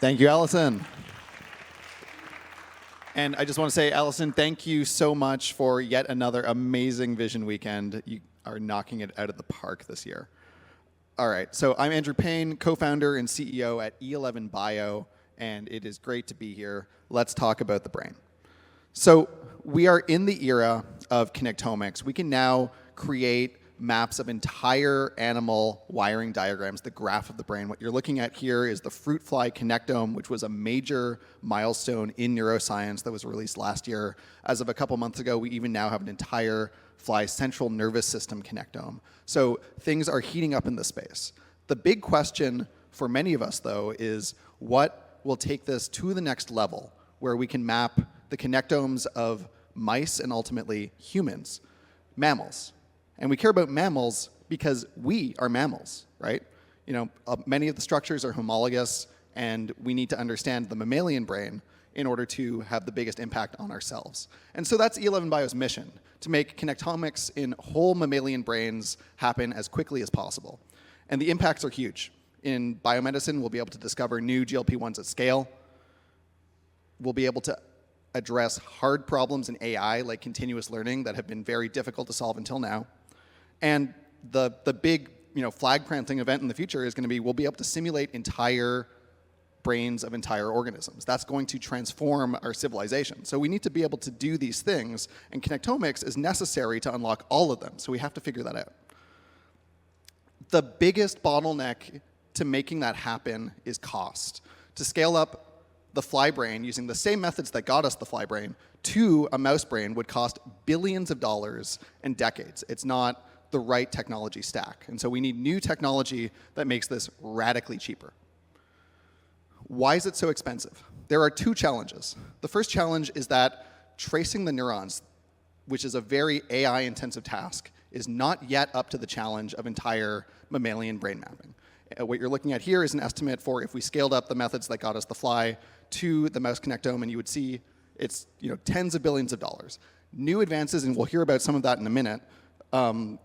Thank you, Allison. And I just want to say, Allison, thank you so much for yet another amazing Vision Weekend. You are knocking it out of the park this year. All right, so I'm Andrew Payne, co-founder and CEO at E11 Bio, and it is great to be here. Let's talk about the brain. So we are in the era of connectomics. We can now create maps of entire animal wiring diagrams, the graph of the brain. What you're looking at here is the fruit fly connectome, which was a major milestone in neuroscience that was released last year. As of a couple months ago, we even now have an entire fly central nervous system connectome. So things are heating up in this space. The big question for many of us, though, is what will take this to the next level, where we can map the connectomes of mice and ultimately humans, mammals. And we care about mammals because we are mammals, right? You know, many of the structures are homologous, and we need to understand the mammalian brain in order to have the biggest impact on ourselves. And so that's E11 Bio's mission, to make connectomics in whole mammalian brains happen as quickly as possible. And the impacts are huge. In biomedicine, we'll be able to discover new GLP-1s at scale. We'll be able to address hard problems in AI, like continuous learning, that have been very difficult to solve until now. And the big flag-planting event in the future is going to be we'll be able to simulate entire brains of entire organisms. That's going to transform our civilization. So we need to be able to do these things, and connectomics is necessary to unlock all of them. So we have to figure that out. The biggest bottleneck to making that happen is cost. To scale up the fly brain using the same methods that got us the fly brain to a mouse brain would cost billions of dollars and decades. It's not the right technology stack. And so we need new technology that makes this radically cheaper. Why is it so expensive? There are two challenges. The first challenge is that tracing the neurons, which is a very AI-intensive task, is not yet up to the challenge of entire mammalian brain mapping. What you're looking at here is an estimate for if we scaled up the methods that got us the fly to the mouse connectome, and you would see it's tens of billions of dollars. New advances, and we'll hear about some of that in a minute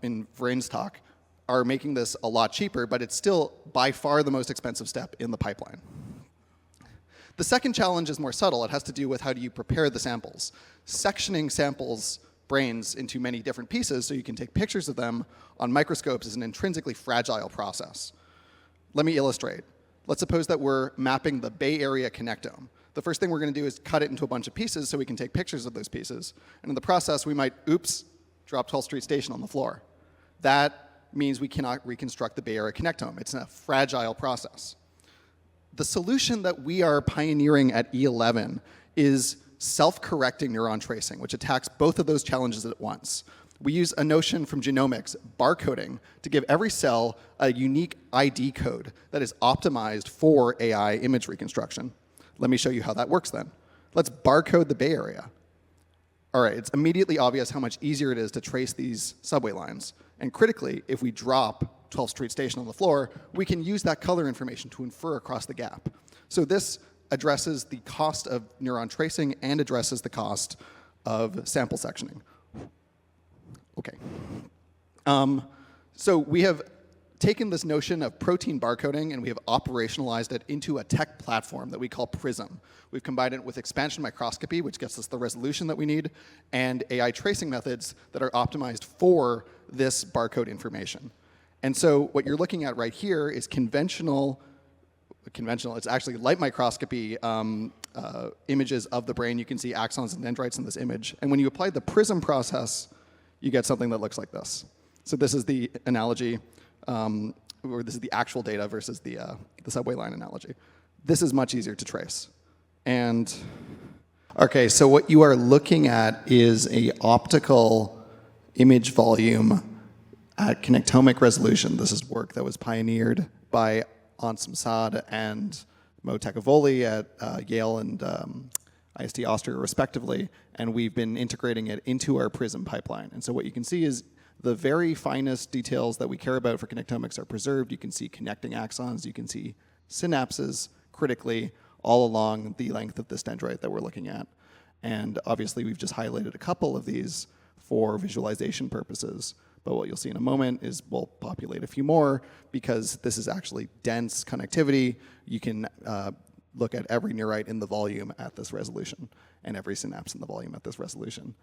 in Vrain's talk, are making this a lot cheaper, but it's still by far the most expensive step in the pipeline. The second challenge is more subtle. It has to do with how do you prepare the samples. Sectioning samples' brains into many different pieces so you can take pictures of them on microscopes is an intrinsically fragile process. Let me illustrate. Let's suppose that we're mapping the Bay Area connectome. The first thing we're going to do is cut it into a bunch of pieces so we can take pictures of those pieces. And in the process, we might, oops, drop 12th Street Station on the floor. That means we cannot reconstruct the Bay Area connectome. It's a fragile process. The solution that we are pioneering at E11 is self-correcting neuron tracing, which attacks both of those challenges at once. We use a notion from genomics, barcoding, to give every cell a unique ID code that is optimized for AI image reconstruction. Let me show you how that works then. Let's barcode the Bay Area. All right, it's immediately obvious how much easier it is to trace these subway lines. And critically, if we drop 12th Street Station on the floor, we can use that color information to infer across the gap. So this addresses the cost of neuron tracing and addresses the cost of sample sectioning. Okay. So we have taken this notion of protein barcoding and we have operationalized it into a tech platform that we call PRISM. We've combined it with expansion microscopy, which gets us the resolution that we need, and AI tracing methods that are optimized for this barcode information. And so what you're looking at right here is conventional, it's actually light microscopy images of the brain. You can see axons and dendrites in this image. And when you apply the PRISM process, you get something that looks like this. So this is the analogy, or this is the actual data versus the subway line analogy. This is much easier to trace. And okay, so what you are looking at is an optical image volume at connectomic resolution. This is work that was pioneered by Ansem Saad and Mo Tekavoli at Yale and IST Austria, respectively, and we've been integrating it into our PRISM pipeline. And so what you can see is the very finest details that we care about for connectomics are preserved. You can see connecting axons, you can see synapses critically all along the length of this dendrite that we're looking at. And obviously we've just highlighted a couple of these for visualization purposes. But what you'll see in a moment is we'll populate a few more because this is actually dense connectivity. You can look at every neurite in the volume at this resolution and every synapse in the volume at this resolution.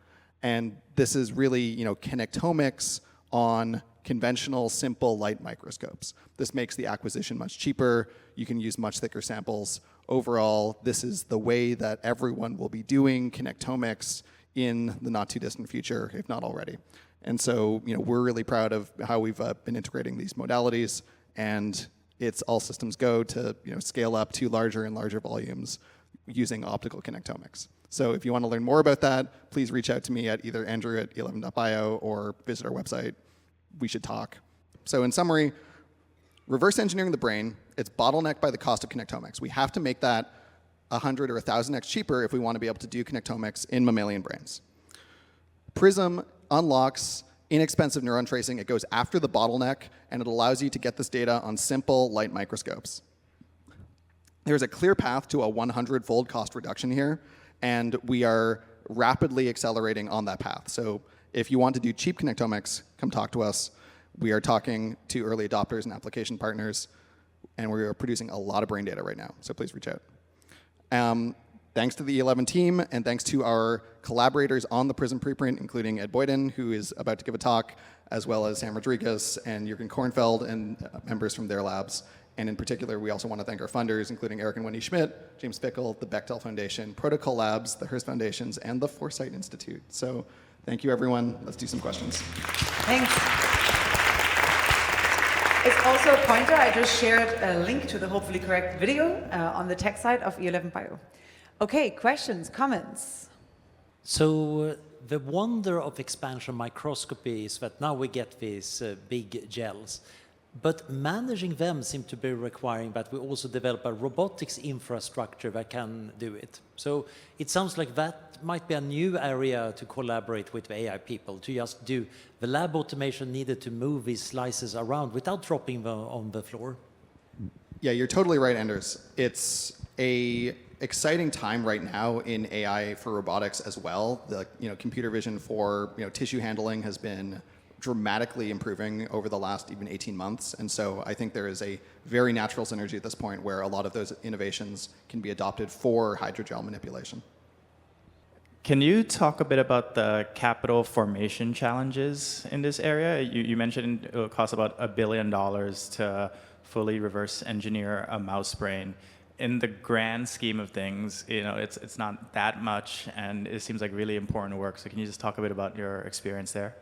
And this is really, connectomics on conventional, simple light microscopes. This makes the acquisition much cheaper. You can use much thicker samples. Overall, this is the way that everyone will be doing connectomics in the not too distant future, if not already. And so, we're really proud of how we've been integrating these modalities, and it's all systems go to, scale up to larger and larger volumes using optical connectomics. So if you want to learn more about that, please reach out to me at either andrew@e11.bio or visit our website. We should talk. So in summary, reverse engineering the brain, it's bottlenecked by the cost of connectomics. We have to make that 100 or 1,000x cheaper if we want to be able to do connectomics in mammalian brains. PRISM unlocks inexpensive neuron tracing. It goes after the bottleneck, and it allows you to get this data on simple light microscopes. There's a clear path to a 100-fold cost reduction here, and we are rapidly accelerating on that path. So if you want to do cheap connectomics, come talk to us. We are talking to early adopters and application partners, and we are producing a lot of brain data right now, so please reach out. Thanks to the E11 team, and thanks to our collaborators on the PRISM preprint, including Ed Boyden, who is about to give a talk, as well as Sam Rodriguez and Jürgen Kornfeld and members from their labs. And in particular, we also want to thank our funders, including Eric and Wendy Schmidt, James Fickle, the Bechtel Foundation, Protocol Labs, the Hearst Foundations, and the Foresight Institute. So thank you, everyone. Let's do some questions. Thanks. It's also a pointer. I just shared a link to the hopefully correct video on the tech side of E11 Bio. Okay, questions, comments? So the wonder of expansion microscopy is that now we get these big gels, but managing them seem to be requiring that we also develop a robotics infrastructure that can do it. So it sounds like that might be a new area to collaborate with the AI people, to just do the lab automation needed to move these slices around without dropping them on the floor. Yeah, you're totally right, Anders. It's a exciting time right now in AI for robotics as well. The computer vision for tissue handling has been dramatically improving over the last even 18 months. And so I think there is a very natural synergy at this point where a lot of those innovations can be adopted for hydrogel manipulation. Can you talk a bit about the capital formation challenges in this area? You mentioned it will cost about $1 billion to fully reverse engineer a mouse brain. In the grand scheme of things, it's not that much, and it seems like really important work. So can you just talk a bit about your experience there?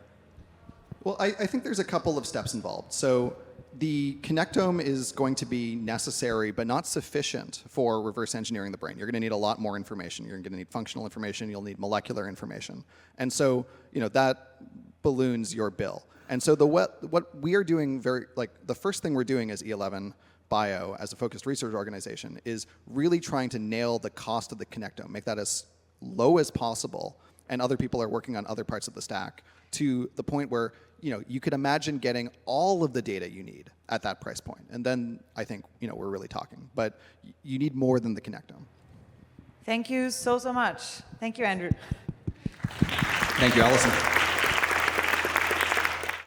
Well, I think there's a couple of steps involved. So the connectome is going to be necessary, but not sufficient for reverse engineering the brain. You're going to need a lot more information. You're going to need functional information. You'll need molecular information. And so, that balloons your bill. And so what we are doing the first thing we're doing as E11 Bio, as a focused research organization, is really trying to nail the cost of the connectome, make that as low as possible, and other people are working on other parts of the stack to the point where you could imagine getting all of the data you need at that price point. And then I think we're really talking. But you need more than the connectome. Thank you so much. Thank you, Andrew. Thank you, Allison.